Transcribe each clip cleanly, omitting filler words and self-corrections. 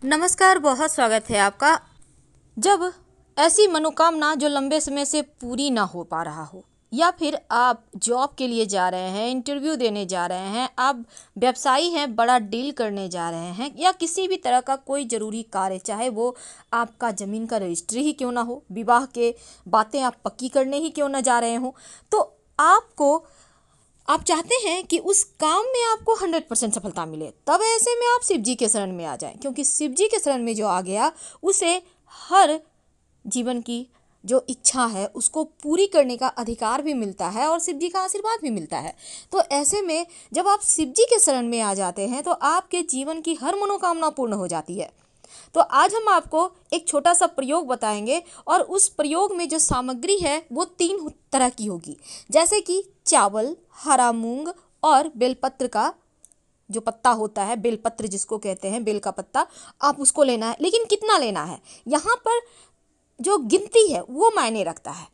नमस्कार, बहुत स्वागत है आपका। जब ऐसी मनोकामना जो लंबे समय से पूरी ना हो पा रहा हो, या फिर आप जॉब के लिए जा रहे हैं, इंटरव्यू देने जा रहे हैं, आप व्यवसायी हैं, बड़ा डील करने जा रहे हैं, या किसी भी तरह का कोई ज़रूरी कार्य, चाहे वो आपका ज़मीन का रजिस्ट्री ही क्यों ना हो, विवाह के बातें आप पक्की करने ही क्यों ना जा रहे हो, तो आप चाहते हैं कि उस काम में आपको 100% सफलता मिले। तब ऐसे में आप शिव जी के शरण में आ जाएं, क्योंकि शिव जी के शरण में जो आ गया उसे हर जीवन की जो इच्छा है उसको पूरी करने का अधिकार भी मिलता है और शिव जी का आशीर्वाद भी मिलता है। तो ऐसे में जब आप शिव जी के शरण में आ जाते हैं तो आपके जीवन की हर मनोकामना पूर्ण हो जाती है। तो आज हम आपको एक छोटा सा प्रयोग बताएंगे और उस प्रयोग में जो सामग्री है वो 3 तरह की होगी, जैसे कि चावल, हरा मूंग और बेलपत्र का जो पत्ता होता है, बेलपत्र जिसको कहते हैं, बेल का पत्ता, आप उसको लेना है। लेकिन कितना लेना है, यहाँ पर जो गिनती है वो मायने रखता है।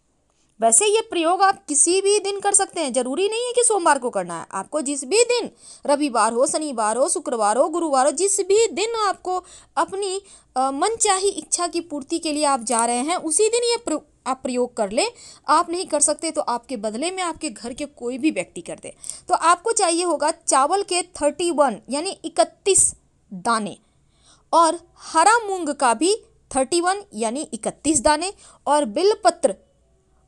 वैसे ये प्रयोग आप किसी भी दिन कर सकते हैं, जरूरी नहीं है कि सोमवार को करना है। आपको जिस भी दिन, रविवार हो, शनिवार हो, शुक्रवार हो, गुरुवार हो, जिस भी दिन आपको अपनी मनचाही इच्छा की पूर्ति के लिए आप जा रहे हैं, उसी दिन ये आप प्रयोग कर लें। आप नहीं कर सकते तो आपके बदले में आपके घर के कोई भी व्यक्ति कर दे। तो आपको चाहिए होगा चावल के 31 यानी 31 दाने, और हरा मूंग का भी 31 यानी 31 दाने, और बिलपत्र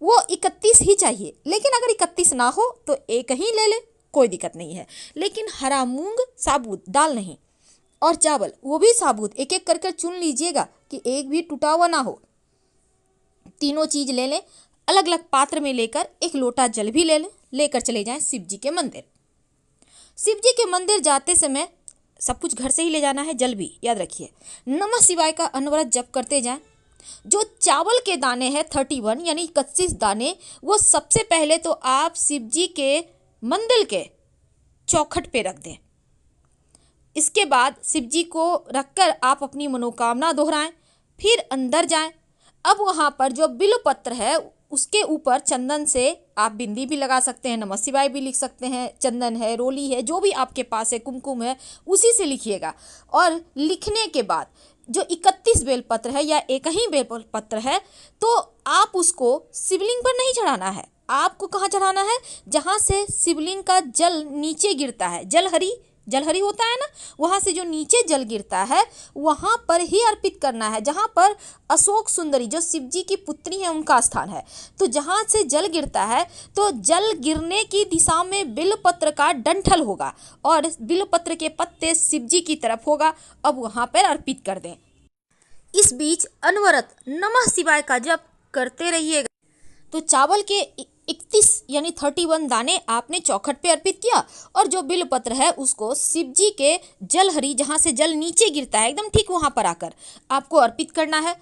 वो 31 ही चाहिए। लेकिन अगर 31 ना हो तो एक ही ले ले, कोई दिक्कत नहीं है। लेकिन हरा मूंग साबुत, दाल नहीं, और चावल वो भी साबुत, एक एक करके चुन लीजिएगा कि एक भी टूटा हुआ ना हो। तीनों चीज ले लें, अलग अलग पात्र में लेकर एक लोटा जल भी ले लें, लेकर चले जाएं शिव जी के मंदिर। शिव जी के मंदिर जाते समय सब कुछ घर से ही ले जाना है, जल भी याद रखिए। नमः शिवाय का अनवरत जप करते जाएं। जो चावल के दाने हैं 31 यानी 31 दाने, वो सबसे पहले तो आप शिव जी के मंदिर के चौखट पे रख दें। इसके बाद शिव जी को रखकर आप अपनी मनोकामना दोहराएं, फिर अंदर जाएं। अब वहाँ पर जो बिल्वपत्र है उसके ऊपर चंदन से आप बिंदी भी लगा सकते हैं, नमः शिवाय भी लिख सकते हैं, चंदन है, रोली है, जो भी आपके पास है, कुमकुम है, उसी से लिखिएगा। और लिखने के बाद जो 31 बेलपत्र है या एक ही बेलपत्र है, तो आप उसको शिवलिंग पर नहीं चढ़ाना है। आपको कहाँ चढ़ाना है, जहाँ से शिवलिंग का जल नीचे गिरता है, जलहरी होता है ना, वहाँ से जो नीचे जल गिरता है वहाँ पर ही अर्पित करना है, जहाँ पर अशोक सुंदरी जो शिव जी की पुत्री है उनका स्थान है। तो जहाँ से जल गिरता है तो जल गिरने की दिशा में बिल्वपत्र का डंठल होगा और बिल्वपत्र के पत्ते शिव जी की तरफ होगा। अब वहाँ पर अर्पित कर दें। इस बीच अनवरत नमः शिवाय का जप करते रहिएगा। तो चावल के 31 यानी 31 दाने आपने चौखट पे अर्पित किया, और जो बिल्वपत्र है उसको शिव जी के जलहरी, जहाँ से जल नीचे गिरता है एकदम ठीक वहाँ पर आकर आपको अर्पित करना है।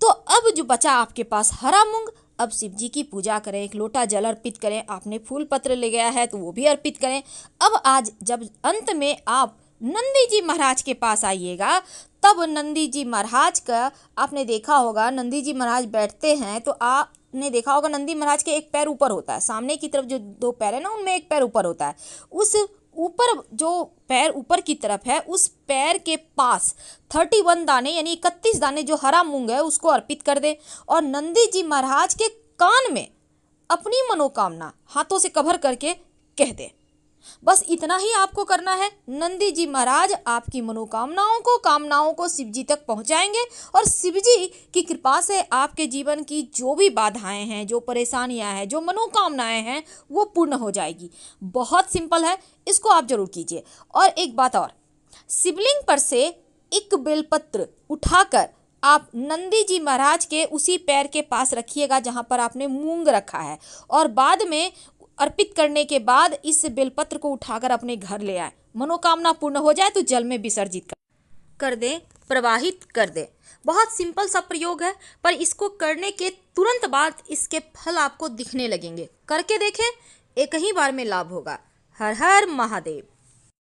तो अब जो बचा आपके पास हरा मूंग, अब शिव जी की पूजा करें, एक लोटा जल अर्पित करें। आपने फूल पत्र ले गया है तो वो भी अर्पित करें। अब आज जब अंत में आप नंदी जी महाराज के पास आइएगा, तब नंदी जी महाराज का आपने देखा होगा, नंदी जी महाराज बैठते हैं तो आपने देखा होगा नंदी महाराज के एक पैर ऊपर होता है, सामने की तरफ जो 2 पैर है ना उनमें एक पैर ऊपर होता है। उस ऊपर जो पैर ऊपर की तरफ है उस पैर के पास 31 दाने यानी 31 दाने जो हरा मूंग है उसको अर्पित कर दे, और नंदी जी महाराज के कान में अपनी मनोकामना हाथों से कवर करके कह दे। बस इतना ही आपको करना है। नंदी जी महाराज आपकी कामनाओं को शिव जी तक पहुंचाएंगे, और शिव जी की कृपा से आपके जीवन की जो भी बाधाएं हैं, जो परेशानियां हैं, जो मनोकामनाएं हैं, वो पूर्ण हो जाएगी। बहुत सिंपल है, इसको आप जरूर कीजिए। और एक बात और, शिवलिंग पर से एक बेलपत्र उठाकर आप नंदी जी महाराज के उसी पैर के पास रखिएगा जहां पर आपने मूंग रखा है, और बाद में अर्पित करने के बाद इस बेलपत्र को उठाकर अपने घर ले आए। मनोकामना पूर्ण हो जाए तो जल में विसर्जित कर दें, प्रवाहित कर दें। बहुत सिंपल सा प्रयोग है, पर इसको करने के तुरंत बाद इसके फल आपको दिखने लगेंगे। करके देखें, एक ही बार में लाभ होगा। हर हर महादेव।